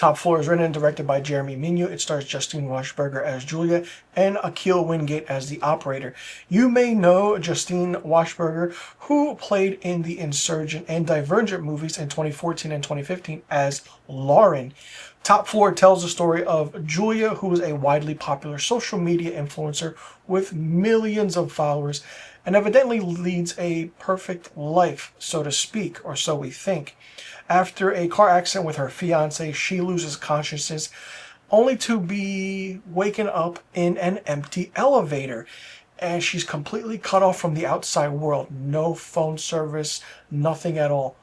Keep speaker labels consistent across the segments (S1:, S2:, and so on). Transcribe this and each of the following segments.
S1: Top Floor is written and directed by Jeremy Minu. It stars Justine Washburger as Julia and Akil Wingate as the operator. You may know Justine Washburger, who played in the Insurgent and Divergent movies in 2014 and 2015 as Lauren. Top Floor tells the story of Julia, who is a widely popular social media influencer with millions of followers and evidently leads a perfect life, so to speak, or so we think. After a car accident with her fiance, she loses consciousness, only to be waken up in an empty elevator. And she's completely cut off from the outside world. No phone service, nothing at all.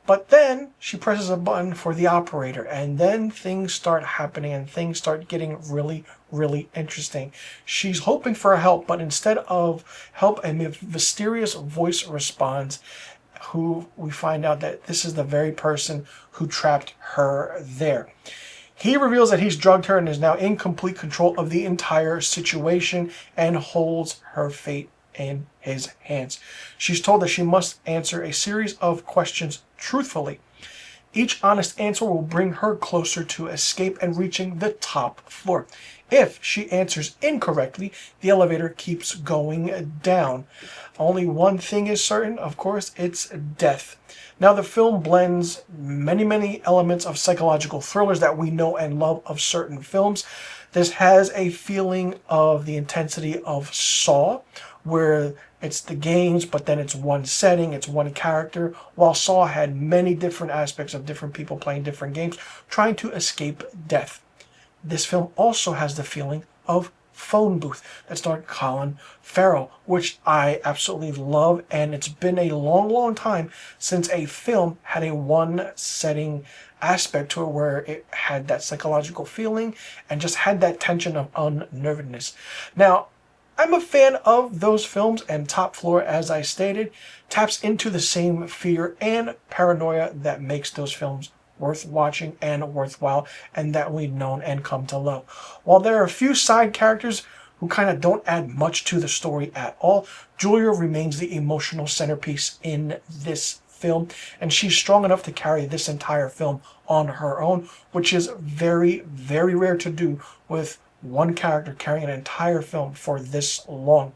S1: But then she presses a button for the operator, and then things start happening and things start getting really, really interesting. She's hoping for help, but instead of help, a mysterious voice responds, who we find out that this is the very person who trapped her there. He reveals that he's drugged her and is now in complete control of the entire situation and holds her fate in his hands. She's told that she must answer a series of questions truthfully. Each honest answer will bring her closer to escape and reaching the top floor. If she answers incorrectly, the elevator keeps going down. Only one thing is certain, of course, it's death. Now, the film blends many elements of psychological thrillers that we know and love of certain films. This has a feeling of the intensity of Saw, where it's the games, but then it's one setting, it's one character, while Saw had many different aspects of different people playing different games, trying to escape death. This film also has the feeling of Phone Booth that starred Colin Farrell, which I absolutely love, and it's been a long time since a film had a one-setting aspect to it where it had that psychological feeling and just had that tension of unnervedness. Now, I'm a fan of those films, and Top Floor, as I stated, taps into the same fear and paranoia that makes those films worth watching and worthwhile, and that we've known and come to love. While there are a few side characters who kind of don't add much to the story at all, Julia remains the emotional centerpiece in this film, and she's strong enough to carry this entire film on her own, which is very rare to do, with one character carrying an entire film for this long.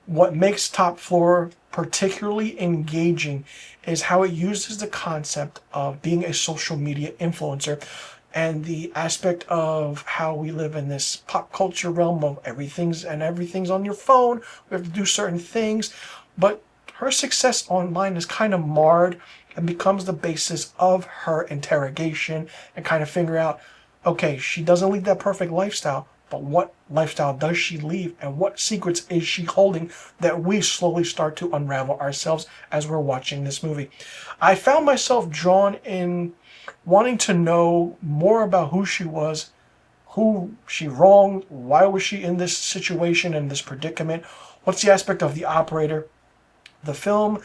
S1: What makes Top Floor particularly engaging is how it uses the concept of being a social media influencer and the aspect of how we live in this pop culture realm of everything's on your phone. We have to do certain things, but her success online is kind of marred and becomes the basis of her interrogation and kind of figure out, okay, she doesn't lead that perfect lifestyle, but what lifestyle does she leave, and what secrets is she holding that we slowly start to unravel ourselves as we're watching this movie. I found myself drawn in wanting to know more about who she was, who she wronged, why was she in this situation and this predicament, what's the aspect of the operator. The film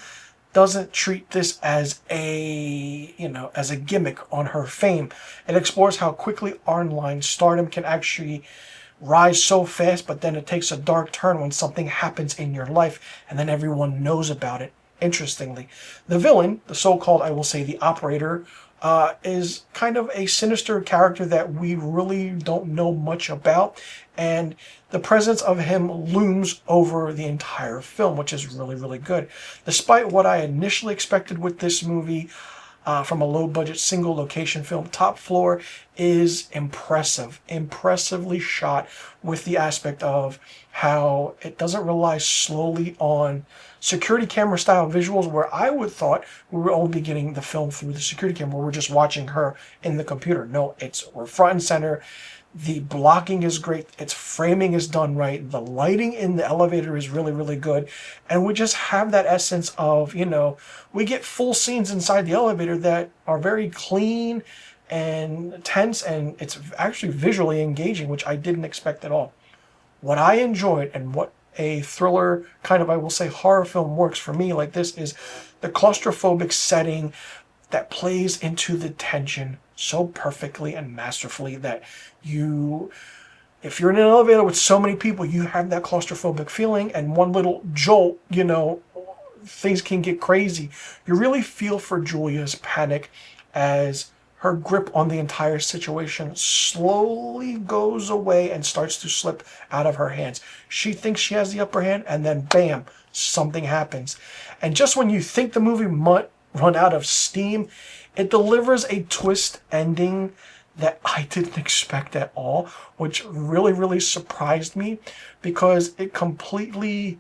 S1: doesn't treat this as a gimmick on her fame. It explores how quickly online stardom can actually rise so fast, but then it takes a dark turn when something happens in your life and then everyone knows about it. Interestingly, the villain, the so-called, I will say, the operator, is kind of a sinister character that we really don't know much about, and the presence of him looms over the entire film, which is really good. Despite what I initially expected with this movie, from a low-budget single-location film, Top Floor is impressively shot, with the aspect of how it doesn't rely slowly on security camera style visuals, where I would thought we were only getting the film through the security camera, where we're just watching her in the computer. No, we're front and center. The blocking is great. Its framing is done right. The lighting in the elevator is really good. And we just have that essence of, we get full scenes inside the elevator that are very clean and tense, and it's actually visually engaging, which I didn't expect at all. What I enjoyed, and what a thriller kind of, I will say, horror film works for me like this, is the claustrophobic setting that plays into the tension so perfectly and masterfully that if you're in an elevator with so many people, you have that claustrophobic feeling, and one little jolt, things can get crazy. You really feel for Julia's panic as her grip on the entire situation slowly goes away and starts to slip out of her hands. She thinks she has the upper hand, and then bam, something happens. And just when you think the movie might run out of steam, it delivers a twist ending that I didn't expect at all, which really, really surprised me, because it completely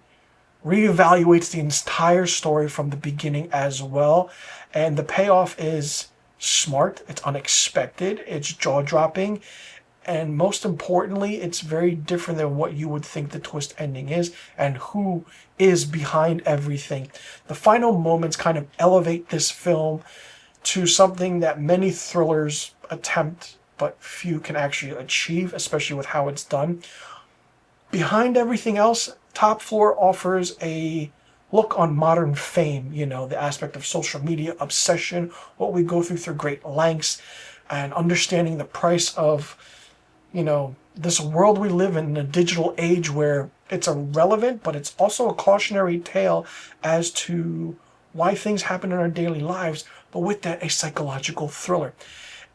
S1: reevaluates the entire story from the beginning as well. And the payoff is smart, it's unexpected, it's jaw-dropping, and most importantly, it's very different than what you would think the twist ending is and who is behind everything. The final moments kind of elevate this film to something that many thrillers attempt but few can actually achieve, especially with how it's done. Behind everything else, Top Floor offers a look on modern fame, you know, the aspect of social media obsession, what we go through great lengths, and understanding the price of, you know, this world we live in a digital age where it's irrelevant, but it's also a cautionary tale as to why things happen in our daily lives, but with that, a psychological thriller.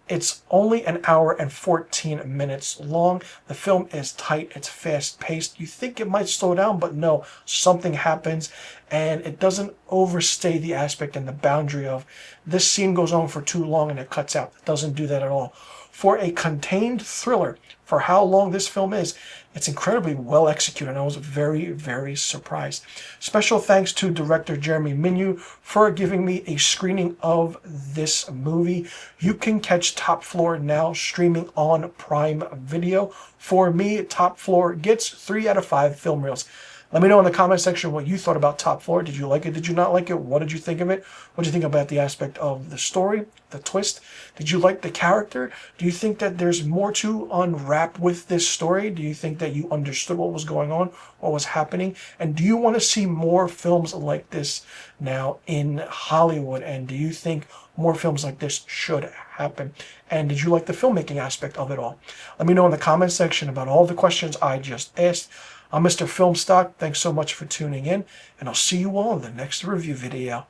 S1: It's only an hour and 14 minutes long. The film is tight, it's fast-paced. You think it might slow down, but no, something happens, and it doesn't overstay the aspect and the boundary of this scene goes on for too long and it cuts out. It doesn't do that at all. For a contained thriller, for how long this film is, it's incredibly well executed, and I was very, very surprised. Special thanks to director Jeremy Minu for giving me a screening of this movie. You can catch Top Floor now streaming on Prime Video. For me, Top Floor gets 3 out of 5 film reels. Let me know in the comment section what you thought about Top Floor. Did you like it? Did you not like it? What did you think of it? What did you think about the aspect of the story, the twist? Did you like the character? Do you think that there's more to unwrap with this story? Do you think that you understood what was going on, what was happening? And do you want to see more films like this now in Hollywood? And do you think more films like this should happen? And did you like the filmmaking aspect of it all? Let me know in the comment section about all the questions I just asked. I'm Mr. Filmstock. Thanks so much for tuning in, and I'll see you all in the next review video.